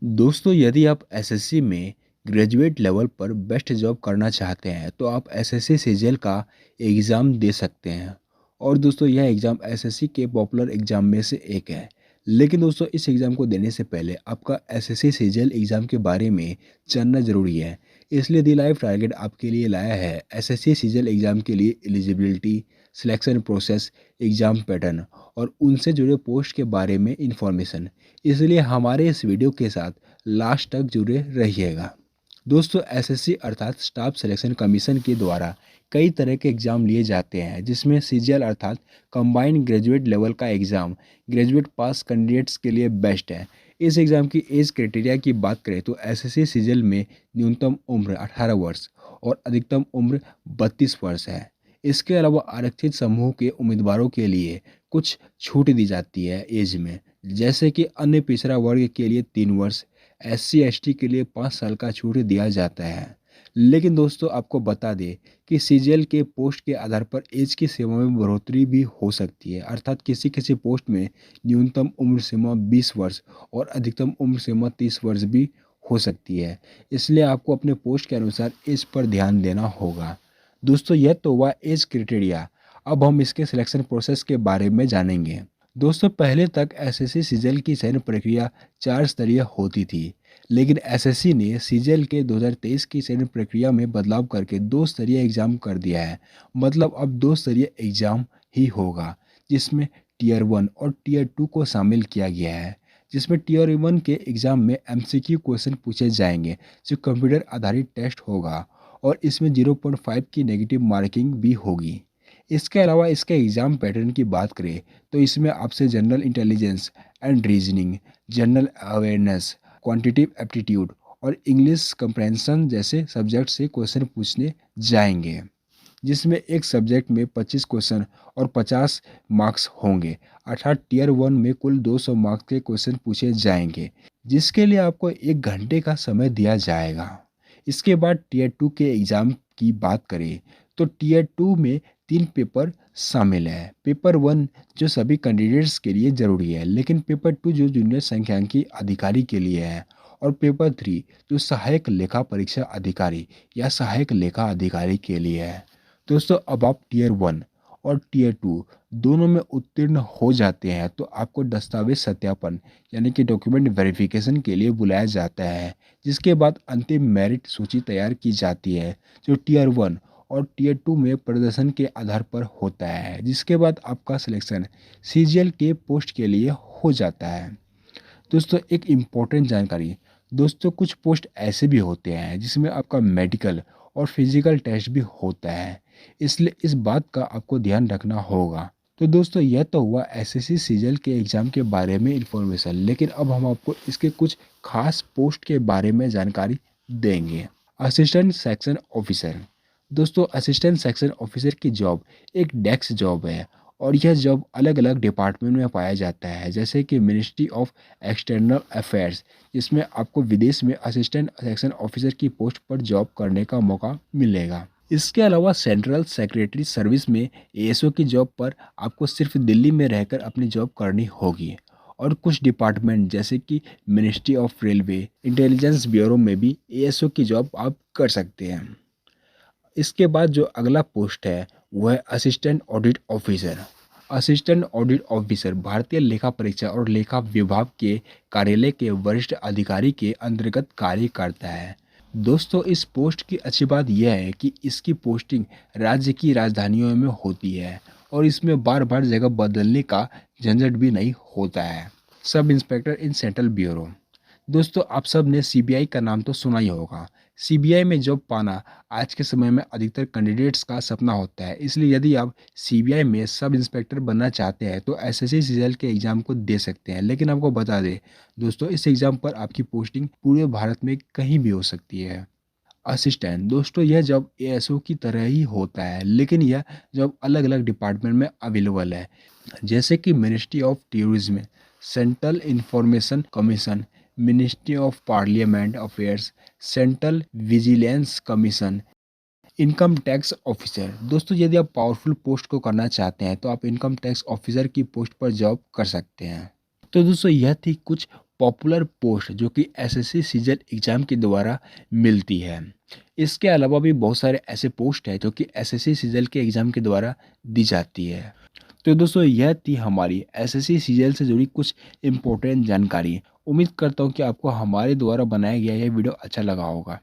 दोस्तों, यदि आप एसएससी में ग्रेजुएट लेवल पर बेस्ट जॉब करना चाहते हैं तो आप एसएससी सीजीएल का एग्ज़ाम दे सकते हैं। और दोस्तों, यह एग्ज़ाम एसएससी के पॉपुलर एग्ज़ाम में से एक है। लेकिन दोस्तों, इस एग्ज़ाम को देने से पहले आपका एसएससी सीजीएल एग्ज़ाम के बारे में जानना ज़रूरी है। इसलिए दी लाइफ टारगेट आपके लिए लाया है एसएससी सीजीएल एग्ज़ाम के लिए eligibility, selection process, exam pattern और उनसे जुड़े पोस्ट के बारे में इंफॉर्मेशन। इसलिए हमारे इस वीडियो के साथ लास्ट तक जुड़े रहिएगा। दोस्तों, एसएससी अर्थात स्टाफ सिलेक्शन कमीशन के द्वारा कई तरह के एग्ज़ाम लिए जाते हैं, जिसमें सीजीएल अर्थात कंबाइंड ग्रेजुएट लेवल का एग्ज़ाम ग्रेजुएट पास कैंडिडेट्स के लिए बेस्ट है। इस एग्ज़ाम की एज क्राइटेरिया की बात करें तो एसएससी सीजीएल में न्यूनतम उम्र 18 वर्ष और अधिकतम उम्र 32 वर्ष है। इसके अलावा आरक्षित समूह के उम्मीदवारों के लिए कुछ छूट दी जाती है एज में, जैसे कि अन्य पिछड़ा वर्ग के लिए 3 वर्ष, एससी एसटी के लिए 5 साल का छूट दिया जाता है। लेकिन दोस्तों, आपको बता दें कि सीजीएल के पोस्ट के आधार पर एज की सीमा में बढ़ोतरी भी हो सकती है, अर्थात किसी किसी पोस्ट में न्यूनतम उम्र सीमा 20 वर्ष और अधिकतम उम्र सीमा 30 वर्ष भी हो सकती है। इसलिए आपको अपने पोस्ट के अनुसार एज पर ध्यान देना होगा। दोस्तों, यह तो हुआ एज क्राइटेरिया। अब हम इसके सिलेक्शन प्रोसेस के बारे में जानेंगे। दोस्तों, पहले तक एसएससी सीजीएल की चयन प्रक्रिया 4 स्तरीय होती थी, लेकिन एसएससी ने सीजीएल के 2023 की चयन प्रक्रिया में बदलाव करके 2 स्तरीय एग्जाम कर दिया है। मतलब अब 2 स्तरीय एग्जाम ही होगा, जिसमें टीयर 1 और टीयर 2 को शामिल किया गया है। जिसमें टीयर 1 के एग्जाम में एमसीक्यू क्वेश्चन पूछे जाएंगे, जो कंप्यूटर आधारित टेस्ट होगा और इसमें 0.5 की नेगेटिव मार्किंग भी होगी। इसके अलावा इसके एग्ज़ाम पैटर्न की बात करें तो इसमें आपसे general intelligence and reasoning, general awareness, quantitative aptitude और इंग्लिश कंप्रेंशन जैसे सब्जेक्ट से क्वेश्चन पूछने जाएंगे, जिसमें एक सब्जेक्ट में 25 क्वेश्चन और 50 मार्क्स होंगे। अर्थात टीयर 1 में कुल 200 मार्क्स के क्वेश्चन पूछे जाएंगे, जिसके लिए आपको 1 घंटे का समय दिया जाएगा। इसके बाद टीयर 2 के एग्ज़ाम की बात करें तो टीयर 2 में 3 पेपर शामिल है। पेपर 1 जो सभी कैंडिडेट्स के लिए ज़रूरी है, लेकिन पेपर 2 जो जूनियर सांख्यिकी अधिकारी के लिए है, और पेपर 3 जो सहायक लेखा परीक्षा अधिकारी या सहायक लेखा अधिकारी के लिए है। दोस्तों, अब आप टीयर 1 और टीयर 2 दोनों में उत्तीर्ण हो जाते हैं तो आपको दस्तावेज सत्यापन यानी कि डॉक्यूमेंट वेरिफिकेशन के लिए बुलाया जाता है, जिसके बाद अंतिम मेरिट सूची तैयार की जाती है, जो टीयर 1 और टीयर 2 में प्रदर्शन के आधार पर होता है, जिसके बाद आपका सिलेक्शन सीजीएल के पोस्ट के लिए हो जाता है। दोस्तों, एक इम्पोर्टेंट जानकारी। दोस्तों, कुछ पोस्ट ऐसे भी होते हैं जिसमें आपका मेडिकल और फिजिकल टेस्ट भी होता है, इसलिए इस बात का आपको ध्यान रखना होगा। तो दोस्तों, यह तो हुआ एसएससी सीजीएल के एग्ज़ाम के बारे में इंफॉर्मेशन, लेकिन अब हम आपको इसके कुछ खास पोस्ट के बारे में जानकारी देंगे। Assistant section officer. दोस्तों, असिस्टेंट सेक्शन ऑफिसर की जॉब एक डेस्क जॉब है और यह जॉब अलग अलग डिपार्टमेंट में पाया जाता है, जैसे कि मिनिस्ट्री ऑफ एक्सटर्नल अफेयर्स, जिसमें आपको विदेश में असिस्टेंट सेक्शन ऑफिसर की पोस्ट पर जॉब करने का मौका मिलेगा। इसके अलावा सेंट्रल सेक्रेटरी सर्विस में एएसओ की जॉब पर आपको सिर्फ दिल्ली में रहकर अपनी जॉब करनी होगी। और कुछ डिपार्टमेंट जैसे कि ministry of railway, intelligence bureau में भी एएसओ की जॉब आप कर सकते हैं। इसके बाद जो अगला पोस्ट है वो है assistant audit officer. Assistant audit officer भारतीय लेखा परीक्षा और लेखा विभाग के कार्यालय के वरिष्ठ अधिकारी के अंतर्गत कार्य करता है। दोस्तों, इस पोस्ट की अच्छी बात यह है कि इसकी पोस्टिंग राज्य की राजधानियों में होती है और इसमें बार बार जगह बदलने का झंझट भी नहीं होता है। Sub inspector in central bureau. दोस्तों, आप सब ने सीबीआई का नाम तो सुना ही होगा। सीबीआई में जॉब पाना आज के समय में अधिकतर कैंडिडेट्स का सपना होता है, इसलिए यदि आप सीबीआई में सब इंस्पेक्टर बनना चाहते हैं तो एसएससी सीजीएल के एग्ज़ाम को दे सकते हैं। लेकिन आपको बता दें दोस्तों, इस एग्ज़ाम पर आपकी पोस्टिंग पूरे भारत में कहीं भी हो सकती है। असिस्टेंट। दोस्तों, यह जॉब एएसओ की तरह ही होता है, लेकिन यह जॉब अलग अलग डिपार्टमेंट में अवेलेबल है, जैसे कि ministry of tourism, central information commission, ministry of parliament affairs, central vigilance commission, income tax officer. दोस्तों, यदि आप पावरफुल पोस्ट को करना चाहते हैं तो आप इनकम टैक्स ऑफिसर की पोस्ट पर जॉब कर सकते हैं। तो दोस्तों, यह थी कुछ पॉपुलर पोस्ट जो कि एसएससी सीजल एग्ज़ाम के द्वारा मिलती है। इसके अलावा भी बहुत सारे ऐसे पोस्ट हैं जो कि एसएससी सीजल के एग्ज़ाम के द्वारा दी जाती है। तो दोस्तों यह थी हमारी एसएससी सीजल से जुड़ी कुछ इम्पोर्टेंट जानकारी। उम्मीद करता हूँ कि आपको हमारे द्वारा बनाया गया यह वीडियो अच्छा लगा होगा।